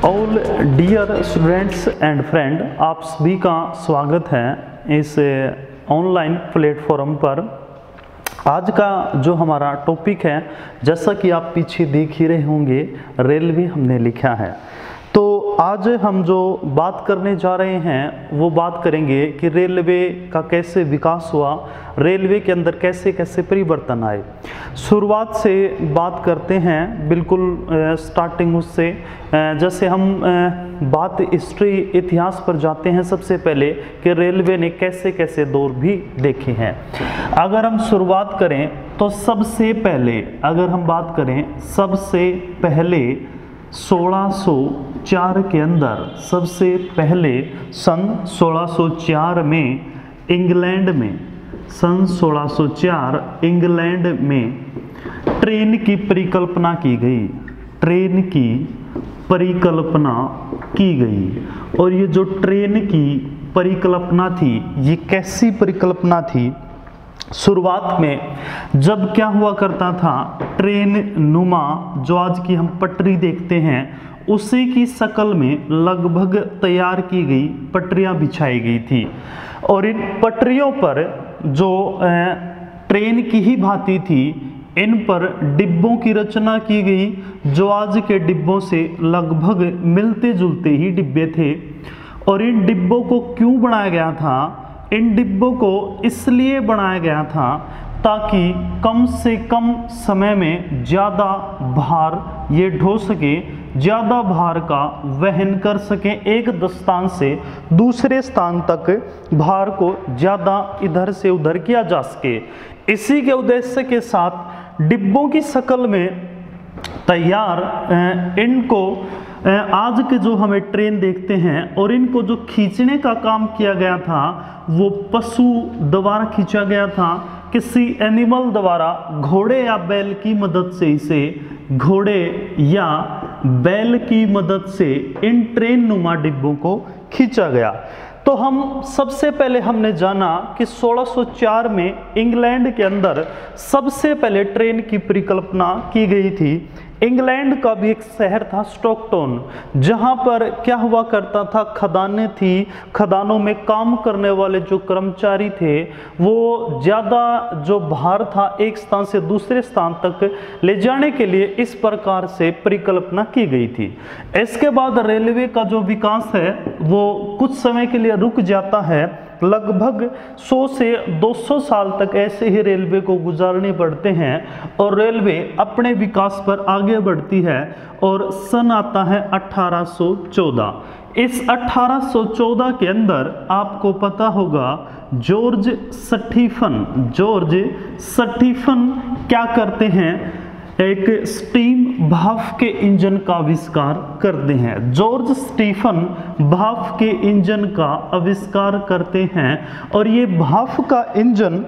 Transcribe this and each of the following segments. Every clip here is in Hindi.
All dear students and friend, आप सभी का स्वागत है इस ऑनलाइन प्लेटफॉर्म पर। आज का जो हमारा टॉपिक है, जैसा कि आप पीछे देख ही रहे होंगे, रेलवे हमने लिखा है। तो आज हम जो बात करने जा रहे हैं वो बात करेंगे कि रेलवे का कैसे विकास हुआ, रेलवे के अंदर कैसे कैसे परिवर्तन आए। शुरुआत से बात करते हैं, बिल्कुल स्टार्टिंग उससे, जैसे हम बात हिस्ट्री इतिहास पर जाते हैं सबसे पहले कि रेलवे ने कैसे कैसे दौर भी देखे हैं। अगर हम शुरुआत करें तो सबसे पहले, अगर हम बात करें सबसे पहले 1604 के अंदर, सबसे पहले सन 1604 में इंग्लैंड में, सन 1604 इंग्लैंड में ट्रेन की परिकल्पना की गई, ट्रेन की परिकल्पना की गई। और ये जो ट्रेन की परिकल्पना थी, ये कैसी परिकल्पना थी? शुरुआत में जब क्या हुआ करता था, ट्रेन नुमा जो आज की हम पटरी देखते हैं उसी की शक्ल में लगभग तैयार की गई पटरियां बिछाई गई थी। और इन पटरियों पर जो ट्रेन की ही भांति थी, इन पर डिब्बों की रचना की गई जो आज के डिब्बों से लगभग मिलते जुलते ही डिब्बे थे। और इन डिब्बों को क्यों बनाया गया था? इन डिब्बों को इसलिए बनाया गया था ताकि कम से कम समय में ज़्यादा भार ये ढो सके, ज़्यादा भार का वहन कर सकें, एक स्थान से दूसरे स्थान तक भार को ज़्यादा इधर से उधर किया जा सके। इसी के उद्देश्य के साथ डिब्बों की शक्ल में तैयार इनको आज के जो हमें ट्रेन देखते हैं, और इनको जो खींचने का काम किया गया था वो पशु द्वारा खींचा गया था, किसी एनिमल द्वारा, घोड़े या बैल की मदद से, इसे घोड़े या बैल की मदद से इन ट्रेन नुमा डिब्बों को खींचा गया। तो हम सबसे पहले हमने जाना कि 1604 में इंग्लैंड के अंदर सबसे पहले ट्रेन की परिकल्पना की गई थी। इंग्लैंड का भी एक शहर था स्टॉकटन, जहां पर क्या हुआ करता था, खदानें थी, खदानों में काम करने वाले जो कर्मचारी थे वो ज़्यादा जो भार था एक स्थान से दूसरे स्थान तक ले जाने के लिए इस प्रकार से परिकल्पना की गई थी। इसके बाद रेलवे का जो विकास है वो कुछ समय के लिए रुक जाता है, लगभग 100 से 200 साल तक ऐसे ही रेलवे को गुजारने पड़ते हैं और रेलवे अपने विकास पर आगे बढ़ती है। और सन आता है 1814। इस 1814 के अंदर आपको पता होगा जॉर्ज स्टीफन क्या करते हैं, एक स्टीम भाप के इंजन का आविष्कार करते हैं। जॉर्ज स्टीफन भाप के इंजन का आविष्कार करते हैं और ये भाप का इंजन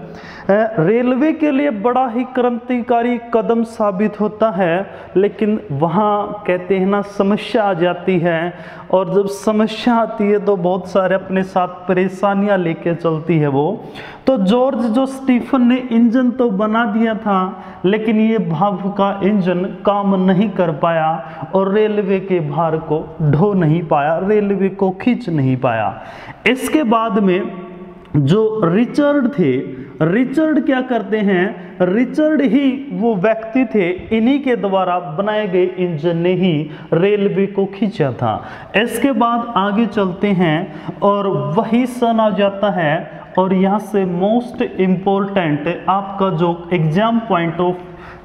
रेलवे के लिए बड़ा ही क्रांतिकारी कदम साबित होता है। लेकिन वहाँ कहते हैं ना, समस्या आ जाती है, और जब समस्या आती है तो बहुत सारे अपने साथ परेशानियाँ लेके चलती है वो। तो जॉर्ज जो स्टीफन ने इंजन तो बना दिया था, लेकिन ये भाप का इंजन काम नहीं कर पाया और रेलवे के भार को ढो नहीं पाया, रेलवे को खींच नहीं पाया। इसके बाद में जो रिचर्ड थे, रिचर्ड क्या करते हैं, रिचर्ड ही वो व्यक्ति थे, इन्हीं के द्वारा बनाए गए इंजन ने ही रेलवे को खींचा था। इसके बाद आगे चलते हैं और वही सन आ जाता है, और यहाँ से मोस्ट इम्पोर्टेंट आपका जो एग्जाम पॉइंट ऑफ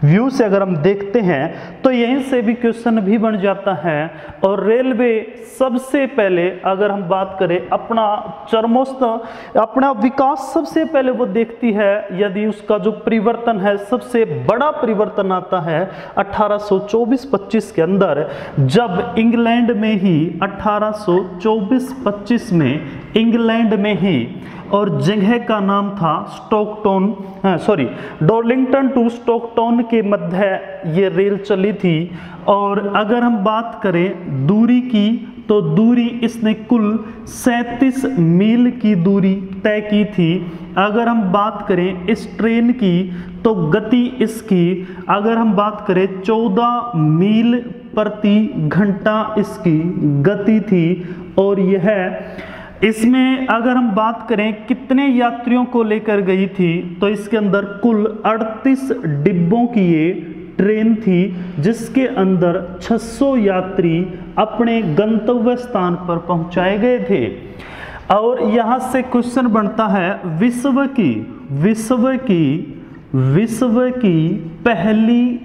व्यू से अगर हम देखते हैं तो यहीं से भी क्वेश्चन भी बन जाता है। और रेलवे सबसे पहले अगर हम बात करें अपना चरमोत्तम, अपना विकास सबसे पहले वो देखती है, यदि उसका जो परिवर्तन है, सबसे बड़ा परिवर्तन आता है 1824-25 के अंदर, जब इंग्लैंड में ही 1824-25 में इंग्लैंड में ही, और जगह का नाम था डॉर्लिंगटन टू स्टॉकटन के मध्य ये रेल चली थी। और अगर हम बात करें दूरी की, तो दूरी इसने कुल 37 मील की दूरी तय की थी। अगर हम बात करें इस ट्रेन की, तो गति इसकी अगर हम बात करें 14 मील प्रति घंटा इसकी गति थी। और यह इसमें अगर हम बात करें कितने यात्रियों को लेकर गई थी, तो इसके अंदर कुल 38 डिब्बों की ये ट्रेन थी, जिसके अंदर 600 यात्री अपने गंतव्य स्थान पर पहुंचाए गए थे। और यहां से क्वेश्चन बनता है, विश्व की पहली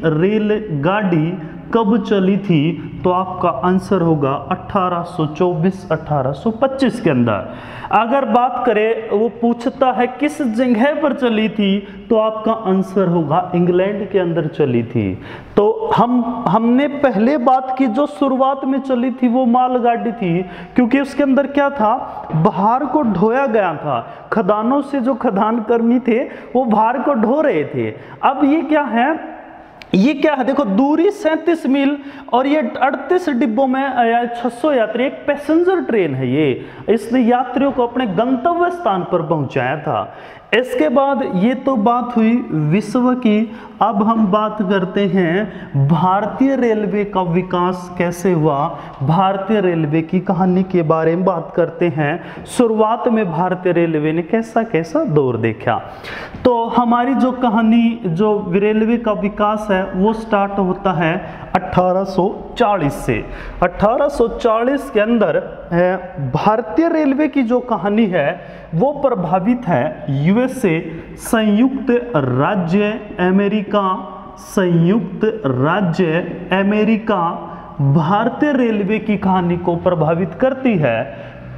रेलगाड़ी कब चली थी? तो आपका आंसर होगा 1824-1825 के अंदर। अगर बात करें, वो पूछता है किस जगह पर चली थी, तो आपका आंसर होगा इंग्लैंड के अंदर चली थी। तो हमने पहले बात की, जो शुरुआत में चली थी वो मालगाड़ी थी, क्योंकि उसके अंदर क्या था, भार को ढोया गया था। खदानों से जो खदान कर्मी थे वो भार को ढो रहे थे। अब ये क्या है, देखो दूरी 37 मील और ये 38 डिब्बों में 600 यात्री, एक पैसेंजर ट्रेन है ये। इसने यात्रियों को अपने गंतव्य स्थान पर पहुंचाया था। इसके बाद ये तो बात हुई विश्व की। अब हम बात करते हैं भारतीय रेलवे का विकास कैसे हुआ। भारतीय रेलवे की कहानी के बारे में बात करते हैं। शुरुआत में भारतीय रेलवे ने कैसा कैसा दौर देखा। तो हमारी जो कहानी, जो रेलवे का विकास है, वो स्टार्ट होता है 1840 से। 1840 के अंदर भारतीय रेलवे की जो कहानी है वो प्रभावित है यूएसए, संयुक्त राज्य अमेरिका भारतीय रेलवे की कहानी को प्रभावित करती है।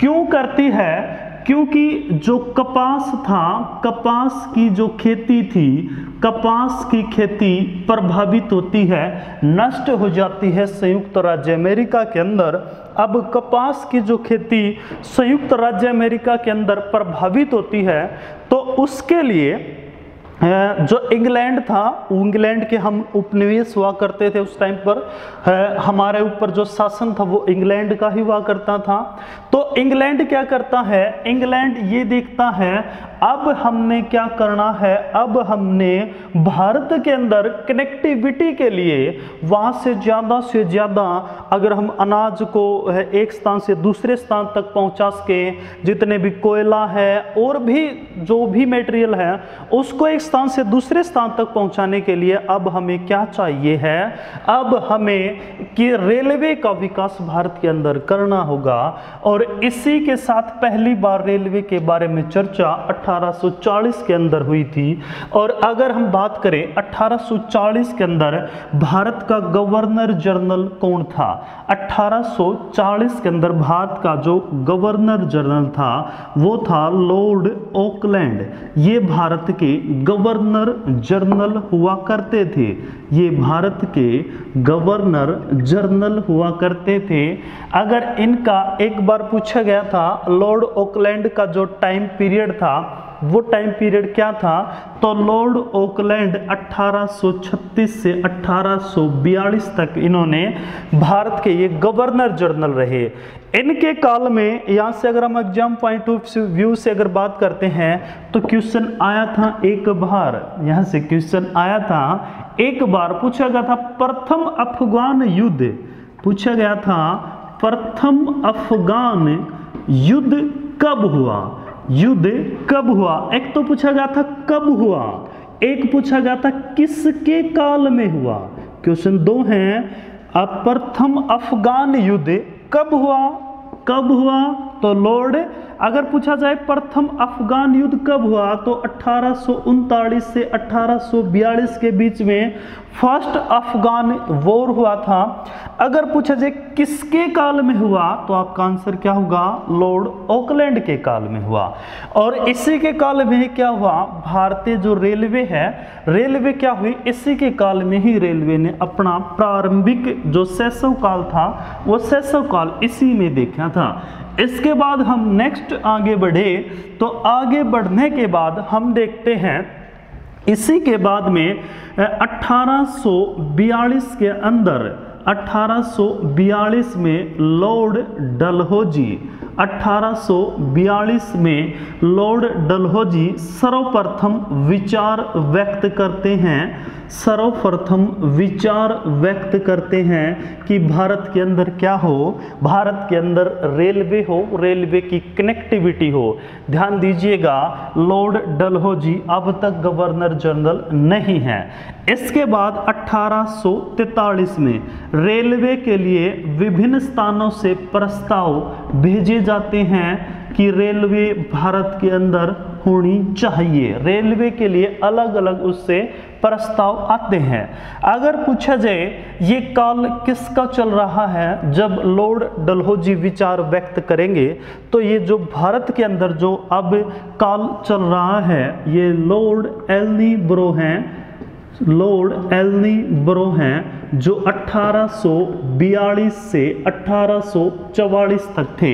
क्यों करती है? क्योंकि जो कपास था, कपास की जो खेती थी, कपास की खेती प्रभावित होती है, नष्ट हो जाती है संयुक्त राज्य अमेरिका के अंदर। अब कपास की जो खेती संयुक्त राज्य अमेरिका के अंदर प्रभावित होती है, तो उसके लिए जो इंग्लैंड था, इंग्लैंड के हम उपनिवेश हुआ करते थे उस टाइम पर, हमारे ऊपर जो शासन था वो इंग्लैंड का ही हुआ करता था। तो इंग्लैंड क्या करता है, इंग्लैंड ये देखता है अब हमने क्या करना है, अब हमने भारत के अंदर कनेक्टिविटी के लिए वहाँ से ज़्यादा अगर हम अनाज को एक स्थान से दूसरे स्थान तक पहुँचा सके, जितने भी कोयला है और भी जो भी मटेरियल है उसको एक स्थान से दूसरे स्थान तक पहुंचाने के लिए अब हमें क्या चाहिए है, अब हमें कि रेलवे का विकास भारत के अंदर करना होगा। और इसी के साथ पहली बार रेलवे के बारे में चर्चा 1840 के अंदर हुई थी। और अगर हम बात करें 1840 के अंदर भारत का गवर्नर जनरल कौन था? 1840 के अंदर भारत का जो गवर्नर जनरल था वो था लॉर्ड ऑकलैंड। ये भारत के गवर्नर जनरल हुआ करते थे, ये भारत के गवर्नर जनरल हुआ करते थे। अगर इनका एक बार पूछा गया था, लॉर्ड ऑकलैंड का जो टाइम पीरियड था वो टाइम पीरियड क्या था, तो लॉर्ड ऑकलैंड 1836 से 1842 तक इन्होंने भारत के ये गवर्नर जनरल रहे। इनके काल में, यहाँ से अगर हम एग्जाम पॉइंट ऑफ व्यू से अगर बात करते हैं तो क्वेश्चन आया था एक बार, यहाँ से क्वेश्चन आया था एक बार, पूछा गया था प्रथम अफगान युद्ध, पूछा गया था प्रथम अफगान युद्ध कब हुआ, युद्ध कब हुआ। एक तो पूछा गया था कब हुआ, एक पूछा गया था किसके काल में हुआ। क्वेश्चन दो हैं, प्रथम अफगान युद्ध कब हुआ, तो लॉर्ड, अगर पूछा जाए प्रथम अफगान युद्ध कब हुआ तो 1839 से 1842 के बीच में फर्स्ट अफगान वॉर हुआ था। अगर पूछा जाए किसके काल में हुआ तो आपका आंसर क्या होगा, लॉर्ड ऑकलैंड के काल में हुआ। और इसी के काल में क्या हुआ, भारतीय जो रेलवे है, रेलवे क्या हुई, इसी के काल में ही रेलवे ने अपना प्रारंभिक जो शैशव काल था वो शैशव काल इसी में देखा था। इसके बाद हम नेक्स्ट आगे बढ़े, तो आगे बढ़ने के बाद हम देखते हैं इसी के बाद में 1842 के अंदर, 1842 में लॉर्ड डलहौजी, 1842 में लॉर्ड डलहौजी सर्वप्रथम विचार व्यक्त करते हैं कि भारत के अंदर क्या हो, भारत के अंदर रेलवे हो, रेलवे की कनेक्टिविटी हो। ध्यान दीजिएगा, लॉर्ड डलहौजी अब तक गवर्नर जनरल नहीं है। इसके बाद 1843 में रेलवे के लिए विभिन्न स्थानों से प्रस्ताव भेजे जाते हैं कि रेलवे भारत के अंदर होनी चाहिए। रेलवे के लिए अलग अलग उससे प्रस्ताव आते हैं। अगर पूछा जाए ये काल किसका चल रहा है जब लॉर्ड डलहौजी विचार व्यक्त करेंगे, तो ये जो भारत के अंदर जो अब काल चल रहा है ये लॉर्ड एल्निबरो हैं जो 1842 से 1844 तक थे।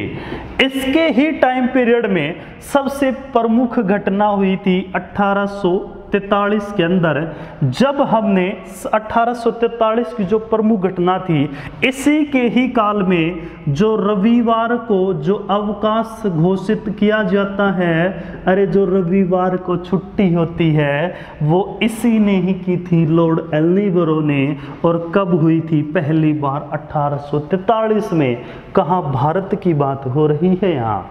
इसके ही टाइम पीरियड में सबसे प्रमुख घटना हुई थी 1843 के अंदर, जब हमने 1843 की जो प्रमुख घटना थी, इसी के ही काल में जो रविवार को जो अवकाश घोषित किया जाता है, अरे जो रविवार को छुट्टी होती है वो इसी ने ही की थी, लॉर्ड एल्निबरो ने। और कब हुई थी? पहली बार 1843 में। कहाँ? भारत की बात हो रही है यहाँ।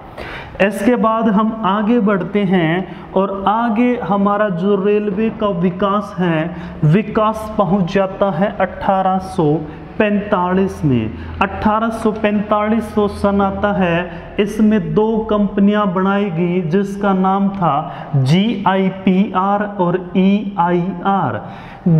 इसके बाद हम आगे बढ़ते हैं और आगे हमारा जो रेलवे का विकास है, विकास पहुंच जाता है 1845 में। 1845 तो सन आता है, इसमें दो कंपनियां बनाई गई जिसका नाम था GIPR और EIR,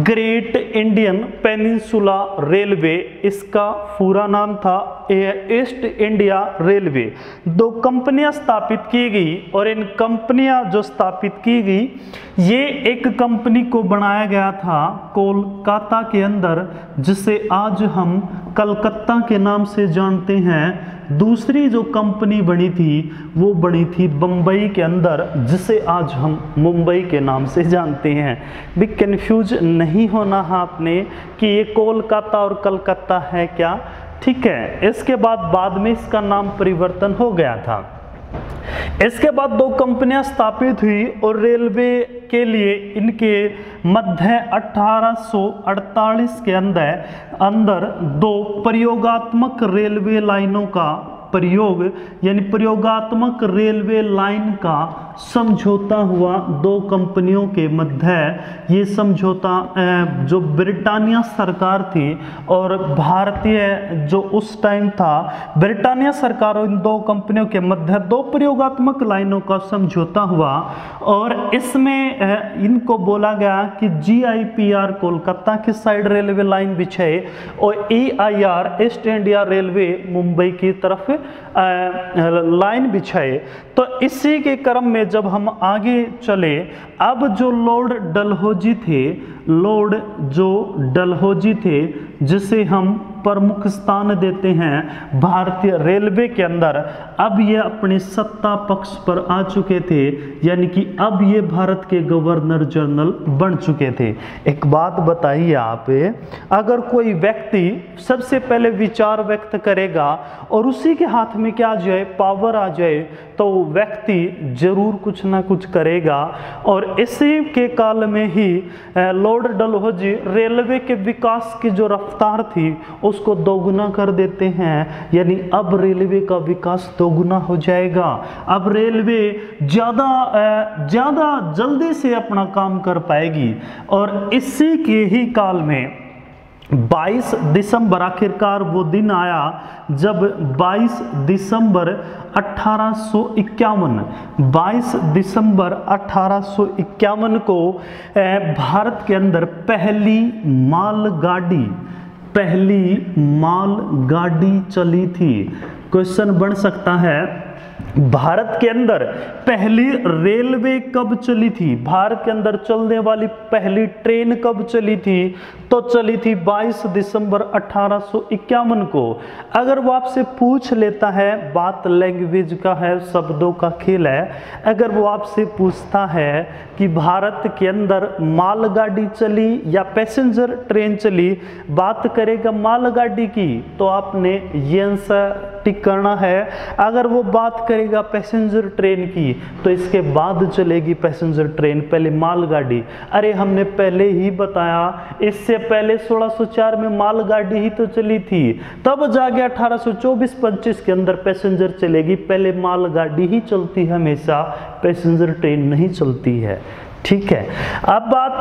great Indian peninsula railway. इसका पूरा नाम था ईस्ट इंडिया रेलवे। दो कंपनियां स्थापित की गई और इन कंपनियां जो स्थापित की गई, ये एक कंपनी को बनाया गया था कोलकाता के अंदर, जिसे आज हम कलकत्ता के नाम से जानते हैं। दूसरी जो कंपनी बनी थी वो बनी थी बम्बई के अंदर, जिसे आज हम मुंबई के नाम से जानते हैं। भी कंफ्यूज नहीं होना है आपने कि ये कोलकाता और कलकत्ता है क्या, ठीक है। इसके बाद में इसका नाम परिवर्तन हो गया था। इसके बाद दो कंपनियां स्थापित हुई और रेलवे के लिए इनके मध्य 1848 के अंदर दो प्रयोगात्मक रेलवे लाइनों का प्रयोग, यानी प्रयोगात्मक रेलवे लाइन का समझौता हुआ दो कंपनियों के मध्य। ये समझौता जो ब्रिटानिया सरकार थी और भारतीय जो उस टाइम था, ब्रिटानिया सरकार और इन दो कंपनियों के मध्य दो प्रयोगात्मक लाइनों का समझौता हुआ और इसमें इनको बोला गया कि GIPR कोलकाता की साइड रेलवे लाइन बिछाए और EIR east India railway Mumbai की तरफ लाइन बिछाए। तो इसी के क्रम में जब हम आगे चले, अब जो लॉर्ड डलहौजी थे जिसे हम प्रमुख स्थान देते हैं भारतीय रेलवे के अंदर, अब ये अपने सत्ता पक्ष पर आ चुके थे, यानी कि अब ये भारत के गवर्नर जनरल बन चुके थे। एक बात बताइए आप, अगर कोई व्यक्ति सबसे पहले विचार व्यक्त करेगा और उसी के हाथ में क्या आ जाए, पावर आ जाए, तो व्यक्ति जरूर कुछ ना कुछ करेगा। और इसी के काल में ही लॉर्ड डलहौजी रेलवे के विकास की जो रफ्तार थी उसको दोगुना कर देते हैं, यानी अब रेलवे का विकास दोगुना हो जाएगा। अब रेलवे ज़्यादा जल्दी से अपना काम कर पाएगी। और इसी के ही काल में 22 दिसंबर, आखिरकार वो दिन आया जब 22 दिसंबर 1851 को भारत के अंदर पहली मालगाड़ी चली थी। क्वेश्चन बन सकता है, भारत के अंदर पहली रेलवे कब चली थी, भारत के अंदर चलने वाली पहली ट्रेन कब चली थी? तो चली थी 22 दिसंबर 1851 को। अगर वो आपसे पूछ लेता है, बात लैंग्वेज का है, शब्दों का खेल है, अगर वो आपसे पूछता है कि भारत के अंदर मालगाड़ी चली या पैसेंजर ट्रेन चली, बात करेगा मालगाड़ी की, तो आपने ये आंसर टिक करना है। अगर वो बात करेगा पैसेंजर ट्रेन की तो इसके बाद चलेगी पैसेंजर ट्रेन, पहले मालगाड़ी। अरे हमने पहले ही बताया, इससे पहले 1604 में मालगाड़ी ही तो चली थी, तब जाके 1824-25 के अंदर पैसेंजर चलेगी। पहले मालगाड़ी ही चलती है, हमेशा पैसेंजर ट्रेन नहीं चलती है। ठीक है, अब बात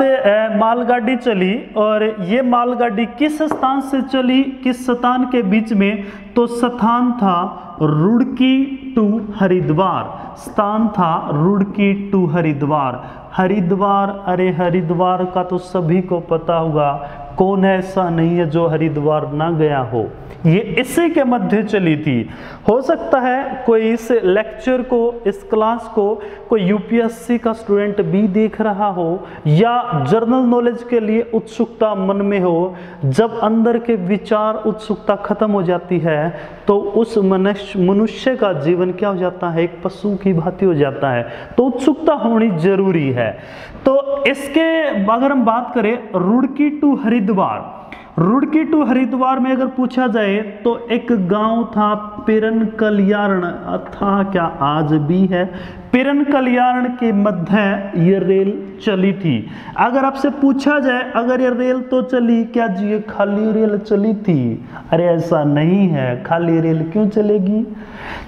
मालगाड़ी चली, और ये मालगाड़ी किस स्थान से चली, किस स्थान के बीच में, तो स्थान था रुड़की टू हरिद्वार, स्थान था रुड़की टू हरिद्वार। हरिद्वार, अरे हरिद्वार का तो सभी को पता होगा, कौन ऐसा नहीं है जो हरिद्वार ना गया हो। ये इसी के मध्य चली थी। हो सकता है कोई इस लेक्चर को, इस क्लास को कोई यूपीएससी का स्टूडेंट भी देख रहा हो, या जनरल नॉलेज के लिए उत्सुकता मन में हो। जब अंदर के विचार उत्सुकता खत्म हो जाती है तो उस मनुष्य का जीवन क्या हो जाता है, एक पशु की भांति हो जाता है। तो उत्सुकता होनी जरूरी है। तो इसके अगर हम बात करें रुड़की टू हरिद्वार, रुड़की टू हरिद्वार में अगर पूछा जाए तो एक गांव था पिरन कल्याण था, क्या आज भी है, पिरन कल्याण के मध्य ये रेल चली थी। अगर आपसे पूछा जाए अगर ये रेल तो चली, क्या जी ये खाली रेल चली थी, अरे ऐसा नहीं है, खाली रेल क्यों चलेगी।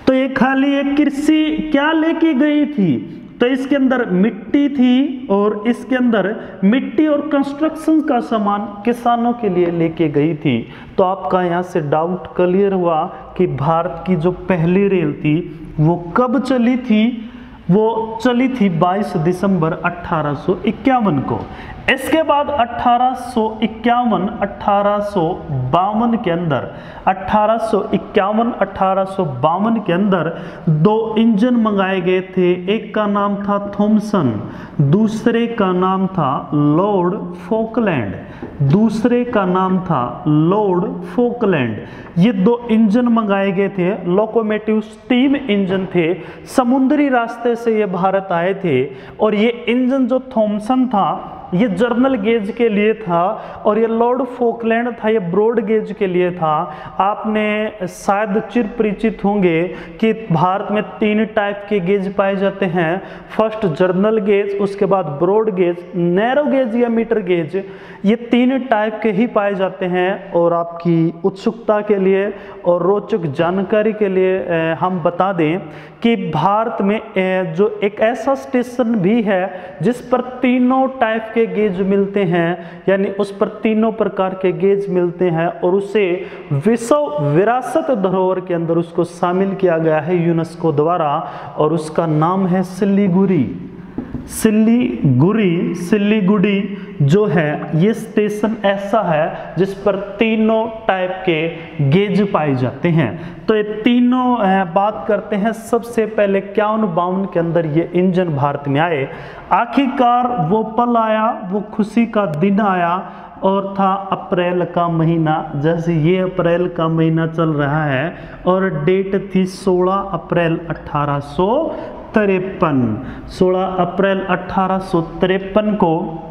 तो ये खाली एक कृषि क्या लेके गई थी, तो इसके अंदर मिट्टी थी, और इसके अंदर मिट्टी और कंस्ट्रक्शन का सामान किसानों के लिए लेके गई थी। तो आपका यहाँ से डाउट क्लियर हुआ कि भारत की जो पहली रेल थी वो कब चली थी, वो चली थी 22 दिसंबर 1851 को। इसके बाद 1851-1852 के अंदर 1851-1852 के अंदर 2 इंजन मंगाए गए थे। एक का नाम था थॉमसन, दूसरे का नाम था लॉर्ड फोकलैंड, दूसरे का नाम था लॉर्ड फोकलैंड। ये 2 इंजन मंगाए गए थे, लोकोमोटिव स्टीम इंजन थे, समुद्री रास्ते से ये भारत आए थे। और ये इंजन जो थॉमसन था ये जर्नल गेज के लिए था, और ये लॉर्ड फोकलैंड था ये ब्रॉड गेज के लिए था। आपने शायद चिर परिचित होंगे कि भारत में 3 टाइप के गेज पाए जाते हैं, फर्स्ट जर्नल गेज, उसके बाद ब्रॉड गेज, नैरो गेज या मीटर गेज, ये 3 टाइप के ही पाए जाते हैं। और आपकी उत्सुकता के लिए और रोचक जानकारी के लिए हम बता दें कि भारत में जो एक ऐसा स्टेशन भी है जिस पर 3 टाइप के गेज मिलते हैं, यानी उस पर 3 प्रकार के गेज मिलते हैं, और उसे विश्व विरासत धरोहर के अंदर उसको शामिल किया गया है यूनेस्को द्वारा, और उसका नाम है सिलीगुड़ी। सिलीगुड़ी जो है ये स्टेशन ऐसा है जिस पर 3 टाइप के गेज पाए जाते हैं। तो ये तीनों बात करते हैं। सबसे पहले 51-52 के अंदर ये इंजन भारत में आए। आखिरकार वो पल आया, वो खुशी का दिन आया, और था अप्रैल का महीना। जैसे ये अप्रैल का महीना चल रहा है, और डेट थी 16 अप्रैल 1853। 16 अप्रैल 1853 को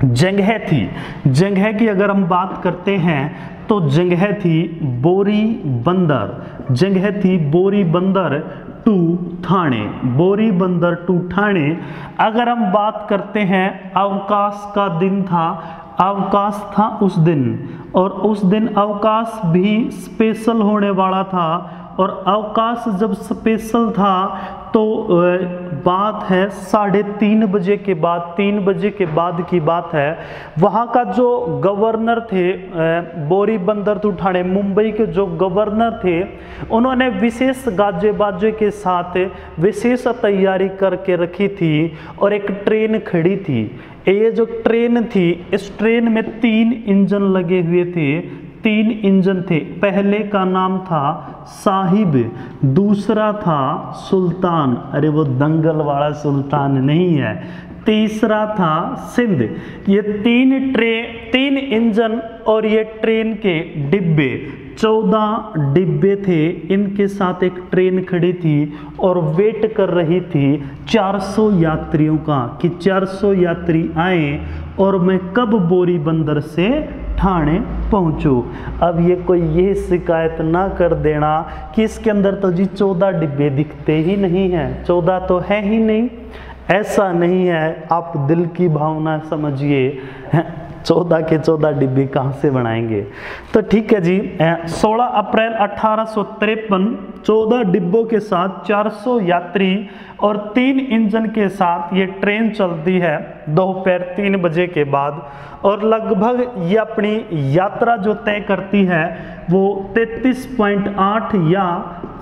जंगह थी। जंगह की अगर हम बात करते हैं तो जंगह थी बोरी बंदर, जंगह थी बोरी बंदर टू ठाणे, बोरी बंदर टू ठाणे। अगर हम बात करते हैं अवकाश का दिन था, अवकाश था उस दिन, और उस दिन अवकाश भी स्पेशल होने वाला था। और अवकाश जब स्पेशल था तो बात है 3:30 बजे के बाद, 3 बजे के बाद की बात है। वहाँ का जो गवर्नर थे बोरी बंदर टू ठाणे, मुंबई के जो गवर्नर थे, उन्होंने विशेष गाजे बाजे के साथ विशेष तैयारी करके रखी थी, और एक ट्रेन खड़ी थी। ये जो ट्रेन थी, इस ट्रेन में 3 इंजन लगे हुए थे, 3 इंजन थे। पहले का नाम था साहिब, दूसरा था सुल्तान, अरे वो दंगल वाला सुल्तान नहीं है, तीसरा था सिंध। ये 3 इंजन और ये ट्रेन के डिब्बे, 14 डिब्बे थे। इनके साथ एक ट्रेन खड़ी थी और वेट कर रही थी 400 यात्रियों का, कि 400 यात्री आए और मैं कब बोरी बंदर से ठाणे पहुंचो। अब ये कोई ये शिकायत ना कर देना कि इसके अंदर तो जी 14 डिब्बे दिखते ही नहीं हैं, 14 तो है ही नहीं। ऐसा नहीं है, आप दिल की भावना समझिए, 14 के 14 डिब्बे कहाँ से बनाएंगे। तो ठीक है जी, 16 अप्रैल 1853 14 डिब्बों के साथ 400 यात्री और 3 इंजन के साथ ये ट्रेन चलती है दोपहर 3 बजे के बाद, और लगभग ये अपनी यात्रा जो तय करती है वो 33.8 या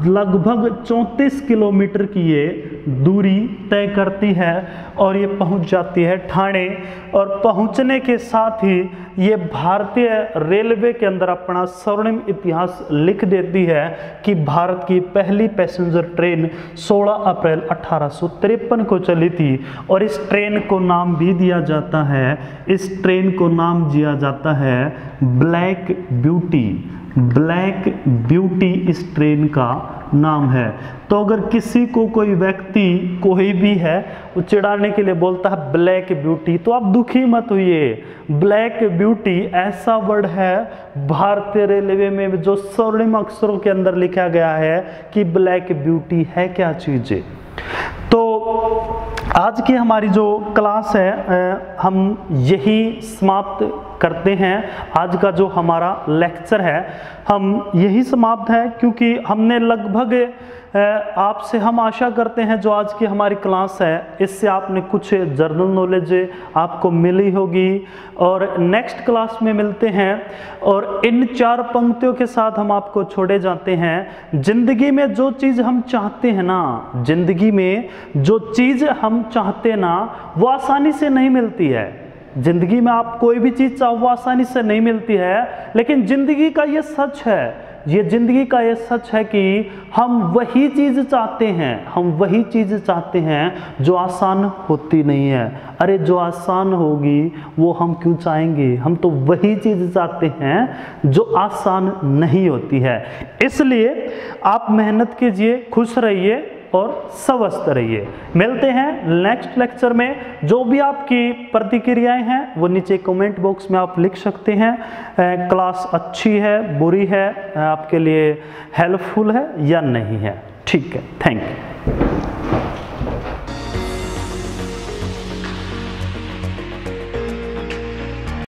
लगभग 34 किलोमीटर की ये दूरी तय करती है, और ये पहुंच जाती है ठाणे। और पहुंचने के साथ ही ये भारतीय रेलवे के अंदर अपना स्वर्णिम इतिहास लिख देती है कि भारत की पहली पैसेंजर ट्रेन 16 अप्रैल 1853 को चली थी। और इस ट्रेन को नाम भी दिया जाता है, इस ट्रेन को नाम दिया जाता है ब्लैक ब्यूटी। ब्लैक ब्यूटी इस ट्रेन का नाम है। तो अगर किसी को कोई व्यक्ति कोई भी है वो चिढ़ाने के लिए बोलता है ब्लैक ब्यूटी, तो आप दुखी मत होइए। ब्लैक ब्यूटी ऐसा वर्ड है भारतीय रेलवे में जो स्वर्णिम अक्षरों के अंदर लिखा गया है कि ब्लैक ब्यूटी है क्या चीज़। तो आज की हमारी जो क्लास है हम यही समाप्त करते हैं। आज का जो हमारा लेक्चर है हम यही समाप्त है, क्योंकि हमने लगभग आपसे हम आशा करते हैं जो आज की हमारी क्लास है इससे आपने कुछ जनरल नॉलेज आपको मिली होगी। और नेक्स्ट क्लास में मिलते हैं, और इन 4 पंक्तियों के साथ हम आपको छोड़े जाते हैं। जिंदगी में जो चीज़ हम चाहते हैं ना, जिंदगी में जो चीज़ हम चाहते हैं ना वो आसानी से नहीं मिलती है। जिंदगी में आप कोई भी चीज़ चाहो वो आसानी से नहीं मिलती है, लेकिन जिंदगी का ये सच है, ये जिंदगी का ये सच है कि हम वही चीज़ चाहते हैं, हम वही चीज़ चाहते हैं जो आसान होती नहीं है। अरे जो आसान होगी वो हम क्यों चाहेंगे, हम तो वही चीज़ चाहते हैं जो आसान नहीं होती है। इसलिए आप मेहनत कीजिए, खुश रहिए और स्वस्थ रहिए। मिलते हैं नेक्स्ट लेक्चर में। जो भी आपकी प्रतिक्रियाएं हैं वो नीचे कमेंट बॉक्स में आप लिख सकते हैं। क्लास अच्छी है, बुरी है, आपके लिए हेल्पफुल है या नहीं है। ठीक है, थैंक यू।